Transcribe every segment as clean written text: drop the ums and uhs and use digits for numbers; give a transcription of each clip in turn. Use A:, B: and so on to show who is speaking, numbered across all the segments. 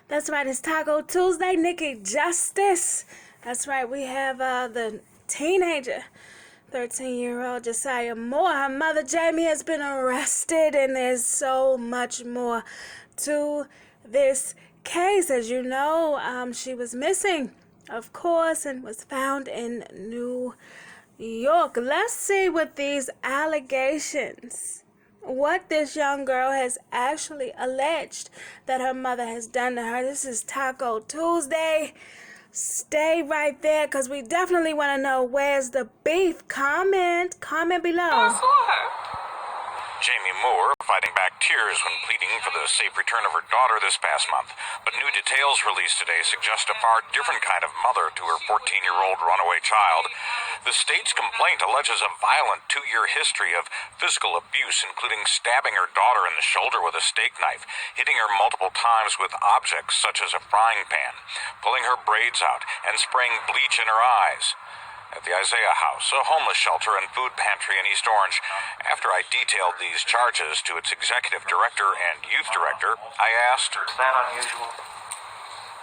A: That's right, it's Taco Tuesday. Nikki Justice. That's right, we have the teenager, 13-year-old Jashyah Moore. Her mother, Jamie, has been arrested, and there's so much more to this case. As you know, she was missing, of course, and was found in New York. Let's see what these allegations, what this young girl has actually alleged that her mother has done to her. This is Taco Tuesday. Stay right there, because we definitely want to know, where's the beef? Comment below.
B: Jashyah Moore fighting back tears when pleading for the safe return of her daughter this past month. But new details released today suggest a far different kind of mother to her 14-year-old runaway child. The state's complaint alleges a violent 2-year history of physical abuse, including stabbing her daughter in the shoulder with a steak knife, hitting her multiple times with objects such as a frying pan, pulling her braids out, and spraying bleach in her eyes. At the Isaiah House, a homeless shelter and food pantry in East Orange. After I detailed these charges to its executive director and youth director, I asked,
C: "Is that unusual?"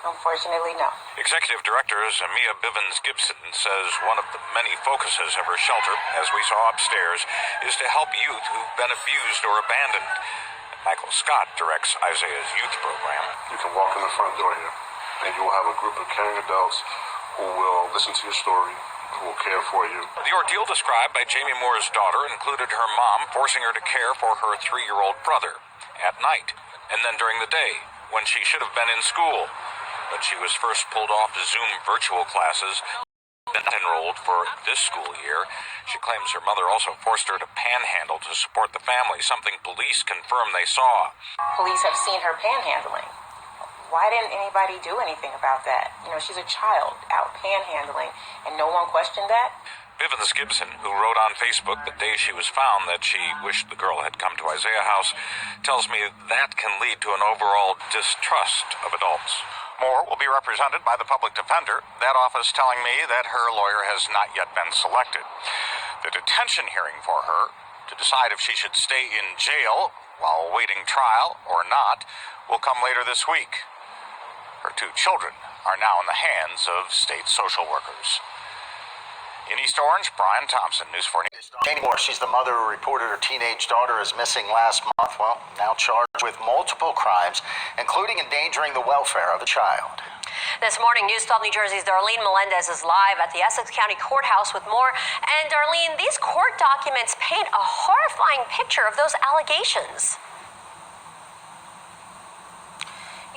D: Unfortunately, no.
B: Executive Director Zamia Bivens-Gibson says one of the many focuses of her shelter, as we saw upstairs, is to help youth who've been abused or abandoned. Michael Scott directs Isaiah's youth program.
E: You can walk in the front door here, and you will have a group of caring adults who will listen to your story, who will care for you.
B: The ordeal described by Jashyah Moore's daughter included her mom forcing her to care for her 3-year-old brother at night, and then during the day, when she should have been in school. But she was first pulled off Zoom virtual classes, then enrolled for this school year. She claims her mother also forced her to panhandle to support the family, something police confirm they saw.
D: Police have seen her panhandling. Why didn't anybody do anything about that? You know, she's a child out panhandling, and no one questioned that?
B: Bivens-Gibson, who wrote on Facebook the day she was found that she wished the girl had come to Isaiah House, tells me that can lead to an overall distrust of adults. Moore will be represented by the public defender, that office telling me that her lawyer has not yet been selected. The detention hearing for her, to decide if she should stay in jail while awaiting trial or not, will come later this week. Her 2 children are now in the hands of state social workers. In East Orange, Brian Thompson, News 4 News.
F: Jashyah Moore, she's the mother who reported her teenage daughter is missing last month. Well, now charged with multiple crimes, including endangering the welfare of a child.
G: This morning, News 12 New Jersey's Darlene Melendez is live at the Essex County Courthouse with more. And Darlene, these court documents paint a horrifying picture of those allegations.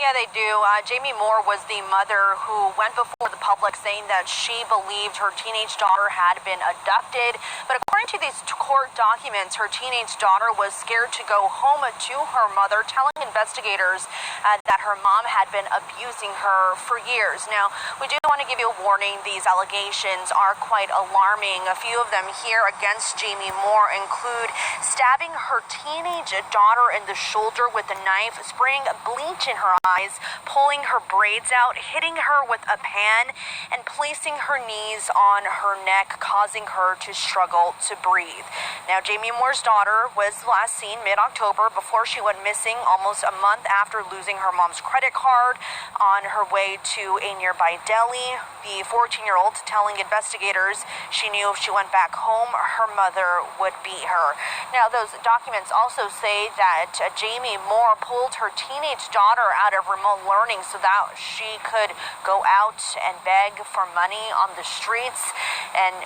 H: Yeah, they do. Jashyah Moore was the mother who went before the public saying that she believed her teenage daughter had been abducted. But according to these court documents, her teenage daughter was scared to go home to her mother, telling investigators that her mom had been abusing her for years. Now, we do want to give you a warning. These allegations are quite alarming. A few of them here against Jashyah Moore include stabbing her teenage daughter in the shoulder with a knife, spraying bleach in her eyes, pulling her braids out, hitting her with a pan, and placing her knees on her neck, causing her to struggle to breathe. Now, Jashyah Moore's daughter was last seen mid-October before she went missing, almost a month after losing her mom's credit card on her way to a nearby deli. The 14-year-old telling investigators she knew if she went back home, her mother would beat her. Now, those documents also say that Jashyah Moore pulled her teenage daughter out of remote learning so that she could go out and beg for money on the streets. And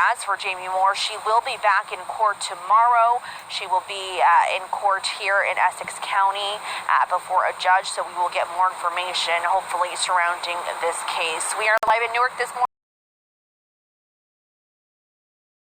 H: as for Jashyah Moore, she will be back in court tomorrow. She will be in court here in Essex County before a judge, so we will get more information, hopefully, surrounding this case. We are live in Newark this morning.